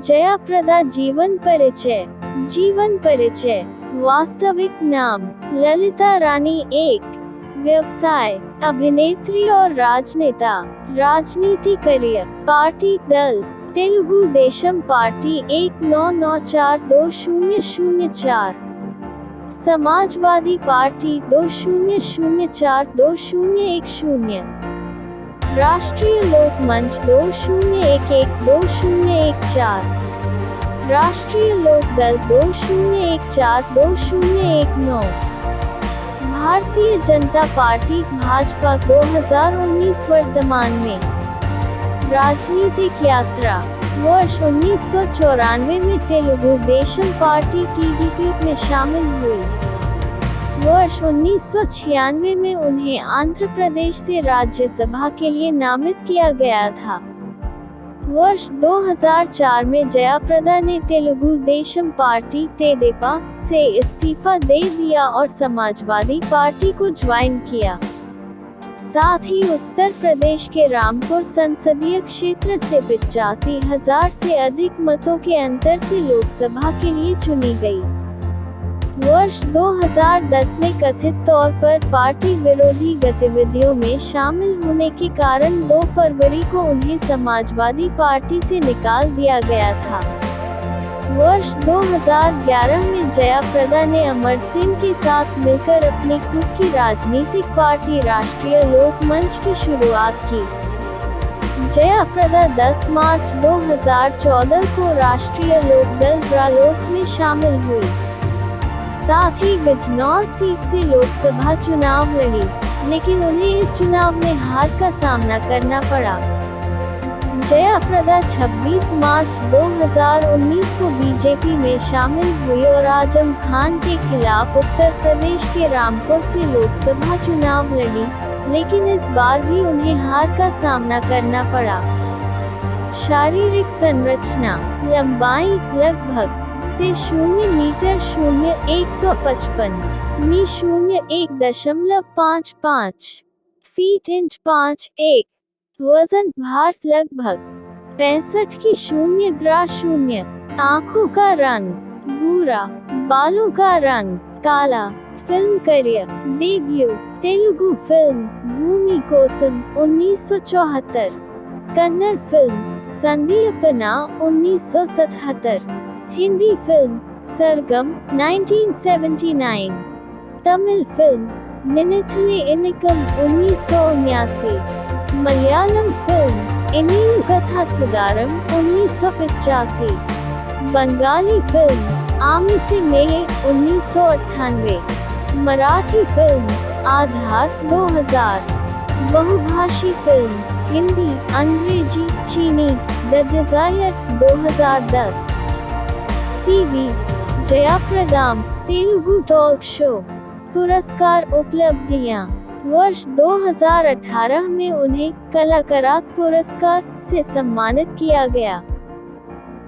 जया प्रदा जीवन परिचय। जीवन परिचय। वास्तविक नाम ललिता रानी। एक व्यवसाय अभिनेत्री और राजनेता। राजनीति करियर पार्टी दल तेलुगु देशम पार्टी 1994-2004, समाजवादी पार्टी 2004-2010, राष्ट्रीय लोकमंच 2011-2014, राष्ट्रीय लोकदल 2014-2019, भारतीय जनता पार्टी भाजपा 2019। वर्तमान में राजनीतिक यात्रा वर्ष 1994 में तेलुगु देशम पार्टी टीडीपी में शामिल हुई। वर्ष 1996 में उन्हें आंध्र प्रदेश से राज्यसभा के लिए नामित किया गया था। वर्ष 2004 में जया प्रदा ने तेलुगु देशम पार्टी तेदेपा से इस्तीफा दे दिया और समाजवादी पार्टी को ज्वाइन किया। साथ ही उत्तर प्रदेश के रामपुर संसदीय क्षेत्र से 85,000 से अधिक मतों के अंतर से लोकसभा के लिए चुनी गई। वर्ष 2010 में कथित तौर पर पार्टी विरोधी गतिविधियों में शामिल होने के कारण 2 फरवरी को उन्हें समाजवादी पार्टी से निकाल दिया गया था। वर्ष 2011 में जया प्रदा ने अमर सिंह के साथ मिलकर अपनी खुद की राजनीतिक पार्टी राष्ट्रीय लोकमंच की शुरुआत की। जया प्रदा 10 मार्च 2014 को राष्ट्रीय लोकदल रालोद में शामिल हुई। साथ ही बिजनौर सीट से लोकसभा चुनाव लड़ी, लेकिन उन्हें इस चुनाव में हार का सामना करना पड़ा। जया प्रदा 26 मार्च 2019 को बीजेपी में शामिल हुई और आजम खान के खिलाफ उत्तर प्रदेश के रामपुर से लोकसभा चुनाव लड़ी, लेकिन इस बार भी उन्हें हार का सामना करना पड़ा। शारीरिक संरचना लंबाई लगभग से 0 मीटर 155 मी 1.55 फीट इंच 5.1। वजन भार लगभग 65 की 0 ग्रा 0। आँखों का रंग भूरा, बालों का रंग काला। Film career debut Telugu film Bhoomi Kosam 1974, Kannada film Sandeepana 1977, Hindi film Sargam 1979, Tamil film Ninaithale Inikkum 1979, Malayalam film Iniyum Kathathudarum 1985, Bengali film Ami Se मेये 1998, Marathi film आधार 2000, बहुभाषी फिल्म हिंदी, अंग्रेजी, चीनी the desire 2010। TV Jaya Prada Telugu talk show. पुरस्कार उपलब्धियां वर्ष 2018 में उन्हें कलाकारात पुरस्कार से सम्मानित किया गया।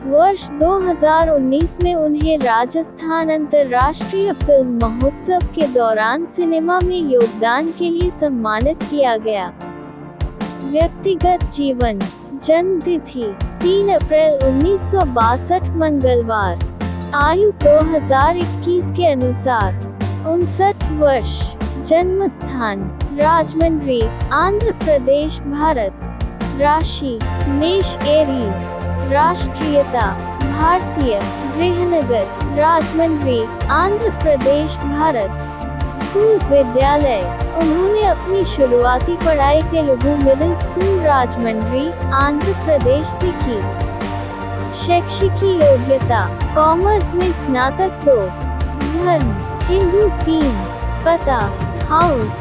वर्ष 2019 में उन्हें राजस्थान अंतर्राष्ट्रीय फिल्म महोत्सव के दौरान सिनेमा में योगदान के लिए सम्मानित किया गया। व्यक्तिगत जीवन जन्म तिथि 3 अप्रैल 1962 मंगलवार। आयु 2021 के अनुसार 59 वर्ष। जन्म स्थान राजमंड्री आंध्र प्रदेश भारत। राशि मेष एरीज। राष्ट्रीयता भारतीय। गृहनगर राजमंड्री आंध्र प्रदेश भारत। स्कूल विद्यालय उन्होंने अपनी शुरुआती पढ़ाई तेलुगु मिडिल स्कूल राजमंड्री आंध्र प्रदेश से की। शैक्षिक योग्यता कॉमर्स में स्नातक 2। धर्म हिंदू 3। पता हाउस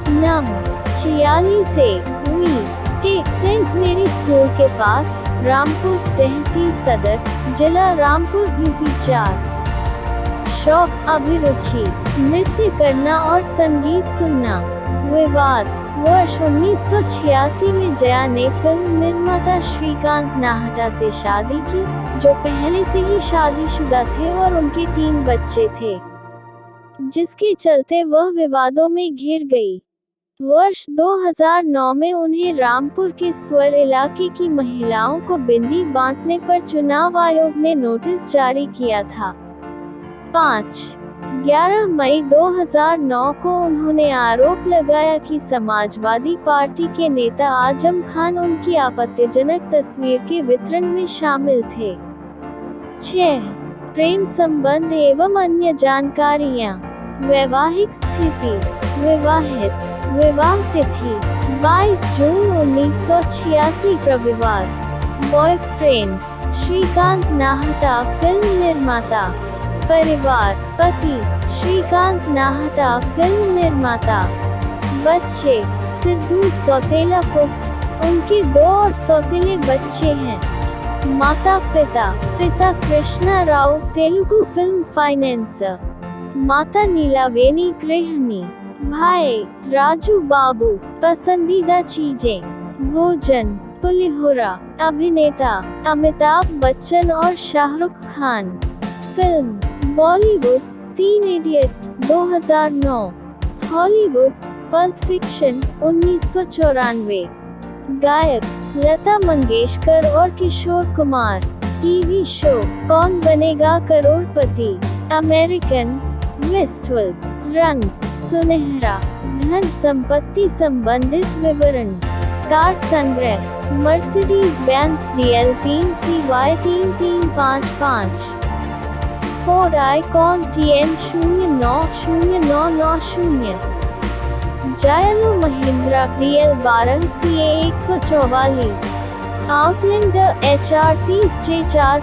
नंबर 46 से हुई के सेंट मेरी स्कूल के पास रामपुर, तहसील सदर, जिला रामपुर, यूपी 4। शौक अभिरुचि नृत्य करना और संगीत सुनना। विवाद वर्ष 1986 में जया ने फिल्म निर्माता श्रीकांत नाहटा से शादी की, जो पहले से ही शादीशुदा थे और उनके 3 बच्चे थे, जिसके चलते वह विवादों में घिर गई। वर्ष 2009 में उन्हें रामपुर के स्वर इलाके की महिलाओं को बिंदी बांटने पर चुनाव आयोग ने नोटिस जारी किया था। 11 मई 2009 को उन्होंने आरोप लगाया कि समाजवादी पार्टी के नेता आजम खान उनकी आपत्तिजनक तस्वीर के वितरण में शामिल थे। 6 प्रेम संबंध एवं अन्य जानकारियाँ। वैवाहिक स्थिति, विवाहित, विवाह तिथि 22 जून 1986 रविवार। बॉयफ्रेंड श्रीकांत नाहटा, फिल्म निर्माता। परिवार, पति श्रीकांत नाहटा, फिल्म निर्माता। बच्चे सिद्धू, सौतेला पुत्र, उनके 2 और सौतेले बच्चे हैं। माता पिता, पिता कृष्णा राव, तेलुगु फिल्म फाइनेंसर। माता नीलावेनी, गृहिणी। भाई राजू बाबू, पसंदीदा चीजें, भोजन, पुलिहोरा। अभिनेता अमिताभ बच्चन और Shahrukh Khan. Film Bollywood 3 idiots 2009। Hollywood pulp fiction 1994। गायक लता मंगेशकर और किशोर कुमार। टीवी शो कौन बनेगा करोड़पति। American west world. रंग सुनहरा। धन संपत्ति संबंधित विवरण। कार संग्रह Mercedes Benz DL 3 CY 3355। Ford icon TN 090990। जायलो Mahindra DL 12 CA 144। Outlander HR 30J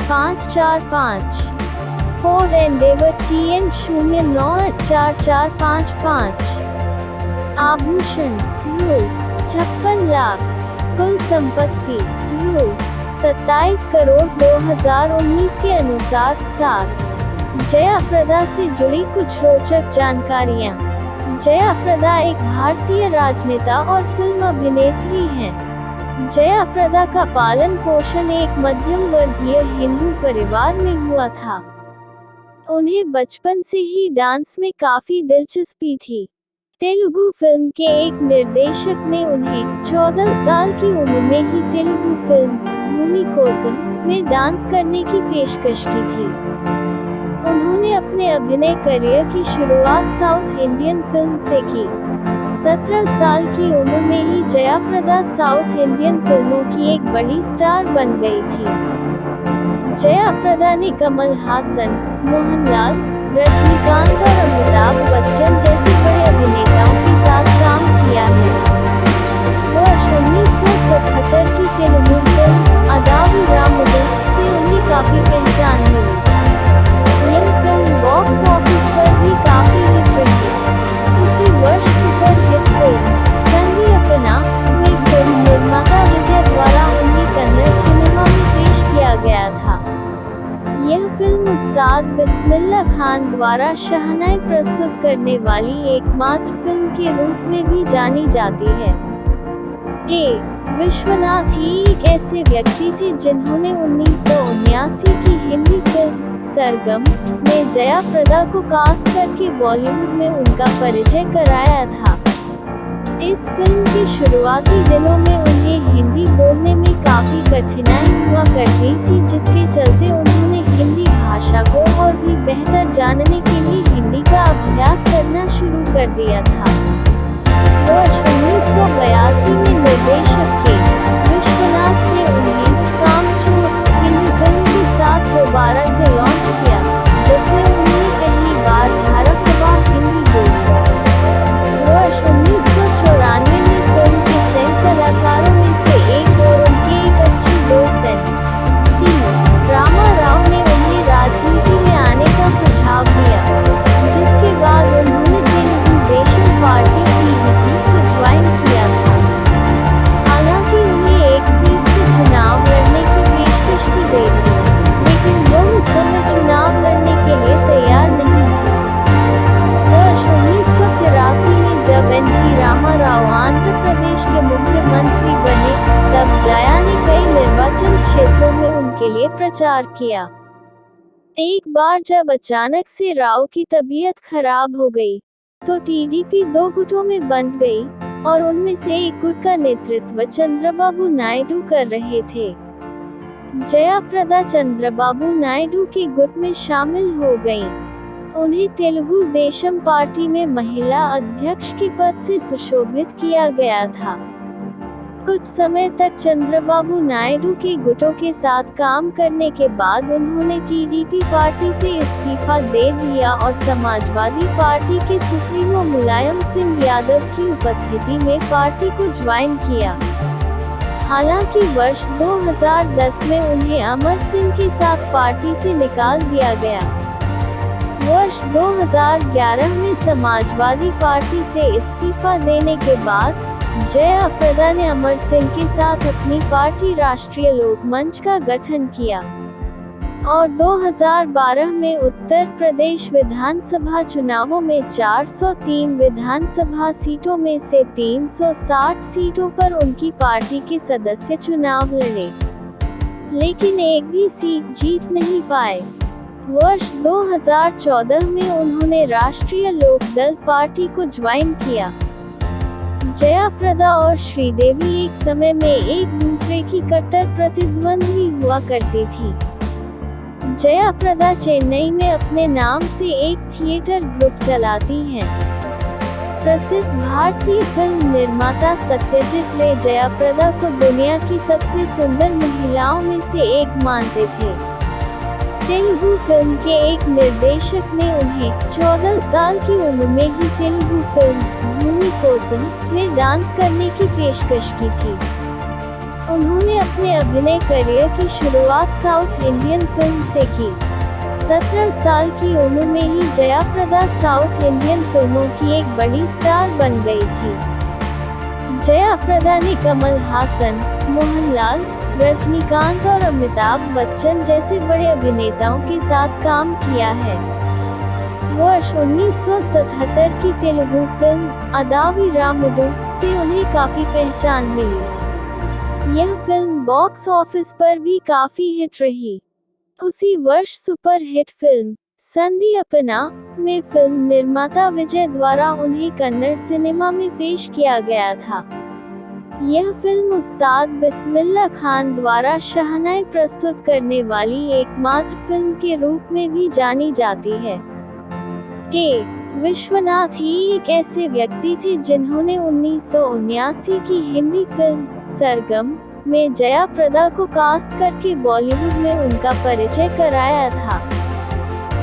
4545। Ford Endeavour TN 094455। आभूषण रु 56 लाख। कुल संपत्ति रु 27 करोड़ 2019 के अनुसार 7। जया प्रदा से जुड़ी कुछ रोचक जानकारियाँ। जया प्रदा एक भारतीय राजनेता और फिल्म अभिनेत्री हैं। जया प्रदा का पालन पोषण एक मध्यम वर्गीय हिंदू परिवार में हुआ था। उन्हें बचपन से ही डांस में काफी दिलचस्पी थी। तेलुगु फिल्म के एक निर्देशक ने उन्हें 14 साल की उम्र में ही तेलुगु फिल्म भूमि कोसम में डांस करने की पेशकश की थी। उन्होंने अपने अभिनय करियर की शुरुआत साउथ इंडियन फिल्म से की। 17 साल की उम्र में ही जया प्रदा साउथ इंडियन फिल्मों की एक बड़ी स्टार बन गई थी। जया प्रदा ने कमल हासन, मोहनलाल, रजनीकांत और अमिताभ बच्चन जैसे बड़े अभिनेताओं के साथ काम किया है। वर्ष 1977 की तेलुगु फिल्म अदावी रामुडु से उन्हें काफी पहचान मिली। यह फिल्म बॉक्स ऑफिस पर भी काफी हिट रही। उसी वर्ष सुपर हिट फिल्म संगी अपना में फिल्म निर्माता विजय द्वारा उन्हें कन्नड़ सिनेमा में पेश किया गया था। यह फिल्म उस्ताद बिस्मिल्लाह खान द्वारा शहनाई प्रस्तुत करने वाली एकमात्र फिल्म के रूप में भी जानी जाती है। के विश्वनाथ ही एक ऐसे व्यक्ति थे जिन्होंने 1979 की हिंदी फिल्म सरगम में जया प्रदा को कास्ट करके बॉलीवुड में उनका परिचय कराया था। इस फिल्म के शुरुआती दिनों में उन्हें हिंदी बोलने में काफी कठिनाई हुआ करती थी, जिसके चलते उन्होंने हिंदी भाषा को और भी बेहतर जानने के लिए हिंदी का अभ्यास करना शुरू कर दिया था। वर्ष 1982 में निर्देशक के विश्वनाथ ने उन्हें कामचोर हिंदी फिल्म के साथ दोबारा से लॉन्च किया, जिसमें उन्होंने पहली बार धाराप्रवाह हिंदी बोली। वर्ष 1994 में फिल्म के सह कलाकारों में से एक और उनके एक अच्छी दोस्त हैं रामा राव ने उन्हें राजनीति में आने का सुझाव दिया, जिसके बाद उन्होंने तेलुगु देशम पार्टी TDP को ज्वाइन किया था। हालांकि उन्हें एक सीट से चुनाव लड़ने की पेशकश की गई थी, लेकिन वो उस समय चुनाव लड़ने के लिए तैयार नहीं थे। वर्ष 1983 में जब NT रामाराव आंध्र प्रदेश के मुख्यमंत्री बने, तब जया ने कई निर्वाचन क्षेत्रों में उनके लिए प्रचार किया। एक बार जब अचानक से राव की तबीयत खराब हो गई, तो TDP 2 गुटों में बंट गई और उनमें से एक गुट का नेतृत्व चंद्रबाबू नायडू कर रहे थे। जया प्रदा चंद्रबाबू नायडू के गुट में शामिल हो गईं। उन्हें तेलुगु देशम पार्टी में महिला अध्यक्ष के पद से सुशोभित किया गया था। कुछ समय तक चंद्रबाबू नायडू के गुटों के साथ काम करने के बाद उन्होंने टीडीपी पार्टी से इस्तीफा दे दिया और समाजवादी पार्टी के सुप्रीमो मुलायम सिंह यादव की उपस्थिति में पार्टी को ज्वाइन किया। हालांकि वर्ष 2010 में उन्हें अमर सिंह के साथ पार्टी से निकाल दिया गया। वर्ष 2011 में समाजवादी पार्टी से इस्तीफा देने के बाद जया प्रदा ने अमर सिंह के साथ अपनी पार्टी राष्ट्रीय लोकमंच का गठन किया और 2012 में उत्तर प्रदेश विधानसभा चुनावों में 403 विधानसभा सीटों में से 360 सीटों पर उनकी पार्टी के सदस्य चुनाव लड़े, लेकिन एक भी सीट जीत नहीं पाए। वर्ष 2014 में उन्होंने राष्ट्रीय लोकदल पार्टी को ज्वाइन किया। जया प्रदा और श्रीदेवी एक समय में एक दूसरे की कट्टर प्रतिद्वंदी हुआ करती थी। जया प्रदा चेन्नई में अपने नाम से एक थिएटर ग्रुप चलाती हैं। प्रसिद्ध भारतीय फिल्म निर्माता सत्यजीत रे जया प्रदा को दुनिया की सबसे सुंदर महिलाओं में से एक मानते थे। तेलुगु फिल्म के एक निर्देशक ने उन्हें 14 साल की उम्र में ही तेलुगु फिल्म भूमि कोसम में डांस करने की पेशकश की थी। उन्होंने अपने अभिनय करियर की शुरुआत साउथ इंडियन फिल्म से की। 17 साल की उम्र में ही जया प्रदा साउथ इंडियन फिल्मों की एक बड़ी स्टार बन गई थी। जया प्रदा ने कमल हासन, मोहनलाल, रजनीकांत और अमिताभ बच्चन जैसे बड़े अभिनेताओं के साथ काम किया है। वर्ष 1977 की तेलुगु फिल्म अदावी रामुडू से उन्हें काफी पहचान मिली। यह फिल्म बॉक्स ऑफिस पर भी काफी हिट रही। उसी वर्ष सुपर हिट फिल्म संधि अपना में फिल्म निर्माता विजय द्वारा उन्हें कन्नड़ सिनेमा में पेश किया गया था। यह फिल्म उस्ताद बिस्मिल्लाह खान द्वारा शहनाई प्रस्तुत करने वाली एकमात्र फिल्म के रूप में भी जानी जाती है। के विश्वनाथ ही एक ऐसे व्यक्ति थे जिन्होंने 1979 की हिंदी फिल्म सरगम में जया प्रदा को कास्ट करके बॉलीवुड में उनका परिचय कराया था।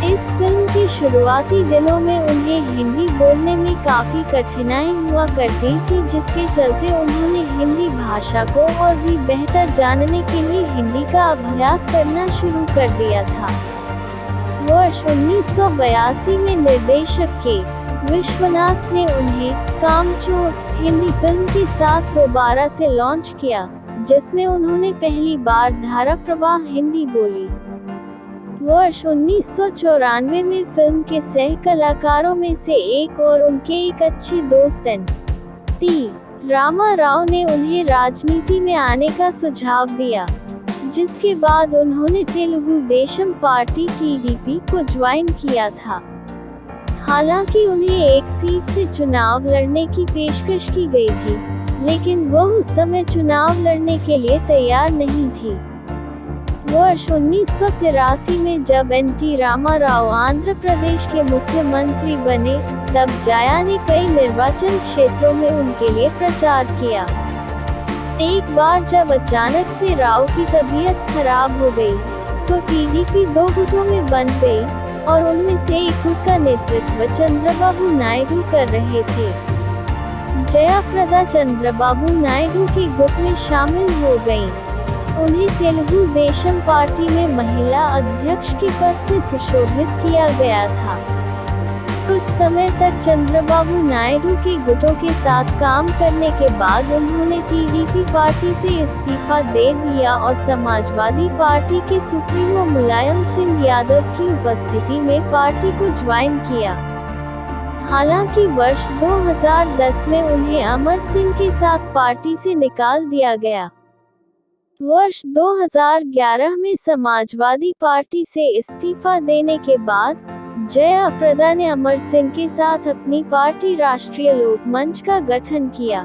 इस फिल्म के शुरुआती दिनों में उन्हें हिंदी बोलने में काफी कठिनाई हुआ करती थी, जिसके चलते उन्होंने हिंदी भाषा को और भी बेहतर जानने के लिए हिंदी का अभ्यास करना शुरू कर दिया था। वर्ष 1982 में निर्देशक के विश्वनाथ ने उन्हें कामचोर हिंदी फिल्म के साथ दोबारा से लॉन्च किया, जिसमें उन्होंने पहली बार धारा प्रवाह हिंदी बोली। वर्ष 1994 में फिल्म के सह कलाकारों में से एक और उनके एक अच्छे दोस्त टी रामा राव ने उन्हें राजनीति में आने का सुझाव दिया, जिसके बाद उन्होंने तेलुगु देशम पार्टी टीडीपी को ज्वाइन किया था। हालांकि उन्हें एक सीट से चुनाव लड़ने की पेशकश की गई थी, लेकिन वह उस समय चुनाव लड़ने के लिए तैयार नहीं थी। वर्ष 1983 में जब टी रामा राव आंध्र प्रदेश के मुख्यमंत्री बने, तब जया ने कई निर्वाचन क्षेत्रों में उनके लिए प्रचार किया। एक बार जब अचानक से राव की तबीयत खराब हो गई, तो टीडीपी दो गुटों में बंट गई और उनमें से एक गुट का नेतृत्व चंद्रबाबू नायडू कर रहे थे। जया प्रदा चंद्रबाबू नायडू के गुट में शामिल हो गईं। उन्हें तेलुगु देशम पार्टी में महिला अध्यक्ष के पद से सुशोभित किया गया था। कुछ समय तक चंद्रबाबू नायडू के गुटों के साथ काम करने के बाद उन्होंने टीडीपी पार्टी से इस्तीफा दे दिया और समाजवादी पार्टी के सुप्रीमो मुलायम सिंह यादव की उपस्थिति में पार्टी को ज्वाइन किया। हालांकि वर्ष 2010 में उन्हें अमर सिंह के साथ पार्टी से निकाल दिया गया। वर्ष 2011 में समाजवादी पार्टी से इस्तीफा देने के बाद जया प्रदा ने अमर सिंह के साथ अपनी पार्टी राष्ट्रीय लोकमंच का गठन किया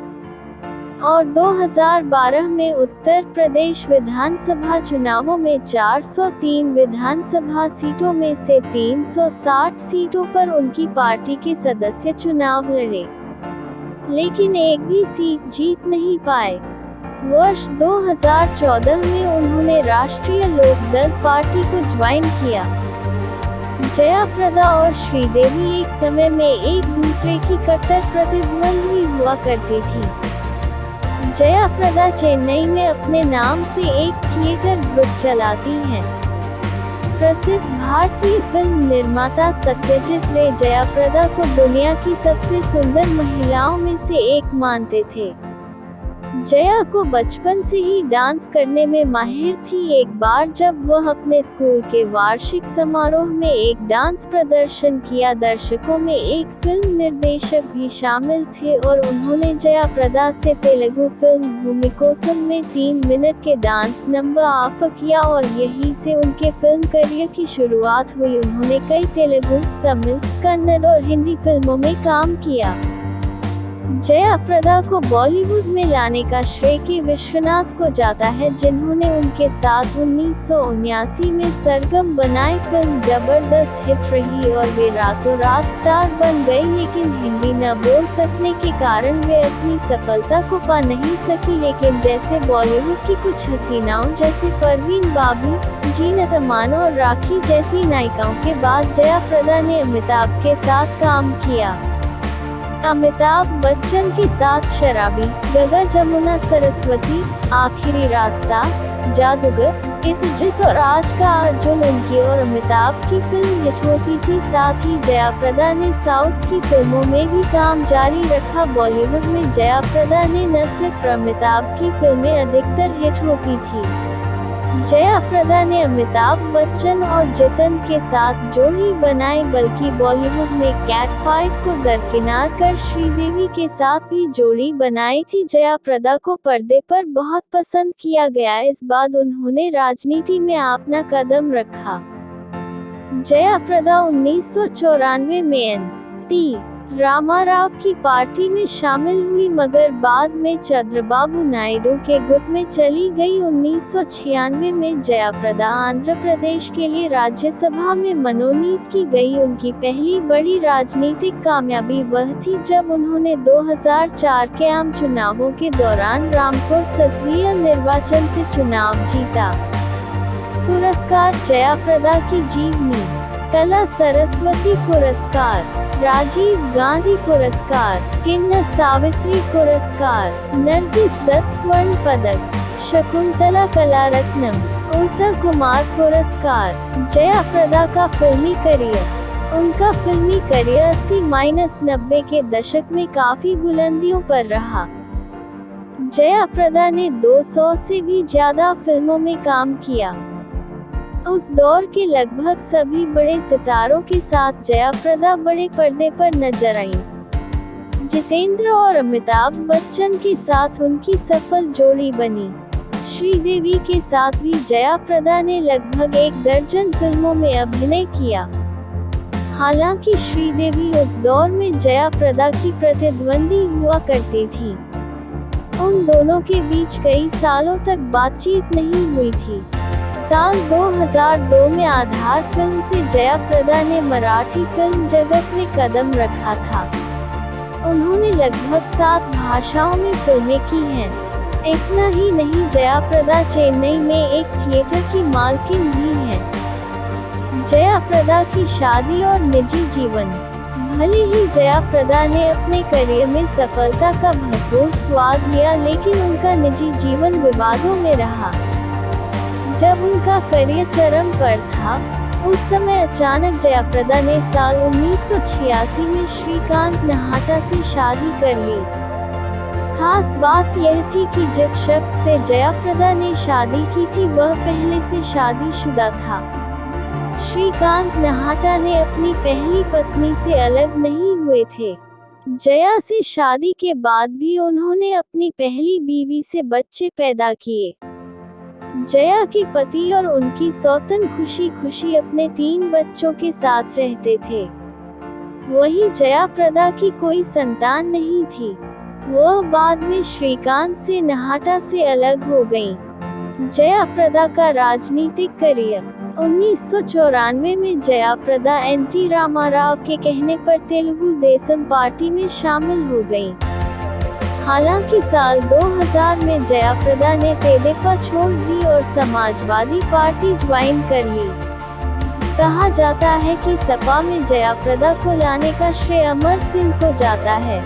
और 2012 में उत्तर प्रदेश विधानसभा चुनावों में 403 विधानसभा सीटों में से 360 सीटों पर उनकी पार्टी के सदस्य चुनाव लड़े, लेकिन एक भी सीट जीत नहीं पाए। वर्ष 2014 में उन्होंने राष्ट्रीय लोकदल पार्टी को ज्वाइन किया। जया प्रदा और श्रीदेवी एक समय में एक दूसरे की कट्टर प्रतिद्वंदी हुआ करती थी। जया प्रदा चेन्नई में अपने नाम से एक थिएटर ग्रुप चलाती हैं। प्रसिद्ध भारतीय फिल्म निर्माता सत्यजीत रे जया प्रदा को दुनिया की सबसे सुंदर महिलाओं में से एक मानते थे। जया को बचपन से ही डांस करने में माहिर थी। एक बार जब वह अपने स्कूल के वार्षिक समारोह में एक डांस प्रदर्शन किया, दर्शकों में एक फिल्म निर्देशक भी शामिल थे और उन्होंने जया प्रदा से तेलुगु फिल्म भूमि कोसम में 3 मिनट के डांस नंबर ऑफर किया और यहीं से उनके फिल्म करियर की शुरुआत हुई। उन्होंने कई तेलुगु, तमिल, कन्नड़ और हिंदी फिल्मों में काम किया। जया प्रदा को बॉलीवुड में लाने का श्रेय के विश्वनाथ को जाता है, जिन्होंने उनके साथ 1979 में सरगम बनाई फिल्म जबरदस्त हिट रही और वे रातों रात स्टार बन गई, लेकिन हिंदी न बोल सकने के कारण वे अपनी सफलता को पा नहीं सकी। लेकिन जैसे बॉलीवुड की कुछ हसीनाओं जैसे परवीन बाबू, जीनत अमान और राखी जैसी नायिकाओं के बाद जया प्रदा ने अमिताभ के साथ काम किया। अमिताभ बच्चन के साथ शराबी, गगा जमुना सरस्वती, आखिरी रास्ता, जादूगर, इतजित और आज का अर्जुन उनकी और अमिताभ की फिल्म हिट होती थी। साथ ही जया प्रदा ने साउथ की फिल्मों में भी काम जारी रखा। बॉलीवुड में जया प्रदा ने न सिर्फ अमिताभ की फिल्में अधिकतर हिट होती थी, जया प्रदा ने अमिताभ बच्चन और जितन के साथ जोड़ी बनाई, बल्कि बॉलीवुड में कैट फाइट को दरकिनार कर श्रीदेवी के साथ भी जोड़ी बनाई थी। जया प्रदा को पर्दे पर बहुत पसंद किया गया। इस बाद उन्होंने राजनीति में अपना कदम रखा। जया प्रदा 1994 में एन.टी. रामाराव की पार्टी में शामिल हुई, मगर बाद में चंद्रबाबू नायडू के गुट में चली गई। 1996 में जया प्रदा आंध्र प्रदेश के लिए राज्यसभा में मनोनीत की गई। उनकी पहली बड़ी राजनीतिक कामयाबी वह थी जब उन्होंने 2004 के आम चुनावों के दौरान रामपुर संसदीय निर्वाचन से चुनाव जीता। पुरस्कार: जया प्रदा की जीवनी, कला सरस्वती पुरस्कार, राजीव गांधी पुरस्कार, किन्न सावित्री पुरस्कार, नरगिस दत्त स्वर्ण पदक, शकुंतला कलारत्नम, उत्तम कुमार पुरस्कार। जया प्रदा का फिल्मी करियर: उनका फिल्मी करियर 80-90 के दशक में काफी बुलंदियों पर रहा। जया प्रदा ने 200 से भी ज्यादा फिल्मों में काम किया। उस दौर के लगभग सभी बड़े सितारों के साथ जया प्रदा बड़े पर्दे पर नजर आईं। जितेंद्र और अमिताभ बच्चन के साथ उनकी सफल जोड़ी बनी। श्रीदेवी के साथ भी जया प्रदा ने लगभग 1 दर्जन फिल्मों में अभिनय किया। हालांकि श्रीदेवी उस दौर में जया प्रदा की प्रतिद्वंदी हुआ करती थी। उन दोनों के बीच कई सालों तक बातचीत नहीं हुई थी। साल 2002 में आधार फिल्म से जया प्रदा ने मराठी फिल्म जगत में कदम रखा था। उन्होंने लगभग 7 भाषाओं में फिल्में की हैं। इतना ही नहीं, जया प्रदा चेन्नई में एक थिएटर की मालकिन भी हैं। जया प्रदा की शादी और निजी जीवन: भले ही जया प्रदा ने अपने करियर में सफलता का भरपूर स्वाद लिया, लेकिन उनका निजी जीवन विवादों में रहा। जब उनका करियर चरम पर था, उस समय अचानक जया प्रदा ने साल 1986 में श्रीकांत नहाटा से शादी कर ली। खास बात यह थी कि जिस शख्स से जया प्रदा ने शादी की थी वह पहले से शादीशुदा था। श्रीकांत नहाटा ने अपनी पहली पत्नी से अलग नहीं हुए थे। जया से शादी के बाद भी उन्होंने अपनी पहली बीवी से बच्चे पैदा किए। जया के पति और उनकी सौतन खुशी खुशी अपने 3 बच्चों के साथ रहते थे। वहीं जया प्रदा की कोई संतान नहीं थी। वह बाद में श्रीकांत से नहाटा से अलग हो गईं। जया प्रदा का राजनीतिक करियर 1994 में जया प्रदा एनटी रामाराव के कहने पर तेलुगु देशम पार्टी में शामिल हो गईं। हालांकि साल 2000 में जया प्रदा ने तेदेपा छोड़ दी और समाजवादी पार्टी ज्वाइन कर ली। कहा जाता है कि सपा में जया प्रदा को लाने का श्रेय अमर सिंह को जाता है।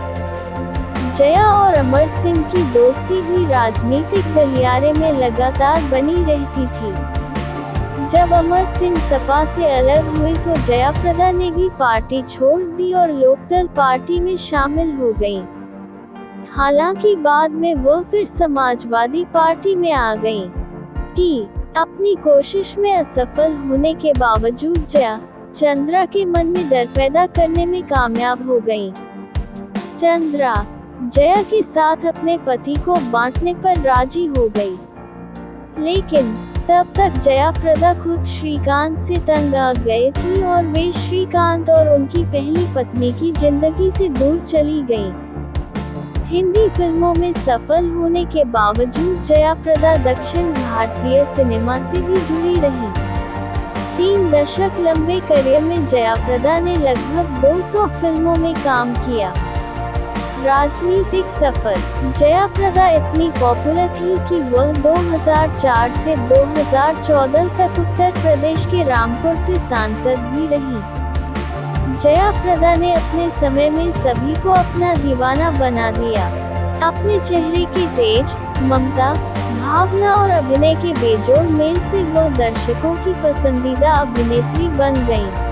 जया और अमर सिंह की दोस्ती भी राजनीतिक गलियारे में लगातार बनी रहती थी। जब अमर सिंह सपा से अलग हुए तो जया प्रदा ने भी पार्टी छोड़ दी और लोकदल पार्टी में शामिल हो गईं। हालांकि बाद में वो फिर समाजवादी पार्टी में आ गईं। कि अपनी कोशिश में असफल होने के बावजूद जया चंद्रा के मन में डर पैदा करने में कामयाब हो गईं। चंद्रा जया के साथ अपने पति को बांटने पर राजी हो गई, लेकिन तब तक जया प्रदा खुद श्रीकांत से तंग आ गए थी और वे श्रीकांत और उनकी पहली पत्नी की जिंदगी से दूर चली गईं। हिंदी फिल्मों में सफल होने के बावजूद जया प्रदा दक्षिण भारतीय सिनेमा से भी जुड़ी रही। 3 दशक लंबे करियर में जया प्रदा ने लगभग 200 फिल्मों में काम किया। राजनीतिक सफर जया प्रदा इतनी पॉपुलर थी कि वह 2004 से 2014 तक उत्तर प्रदेश के रामपुर से सांसद भी रही। जया प्रदा ने अपने समय में सभी को अपना दीवाना बना दिया। अपने चेहरे की तेज, ममता, भावना और अभिनय के बेजोड़ मेल से वह दर्शकों की पसंदीदा अभिनेत्री बन गईं।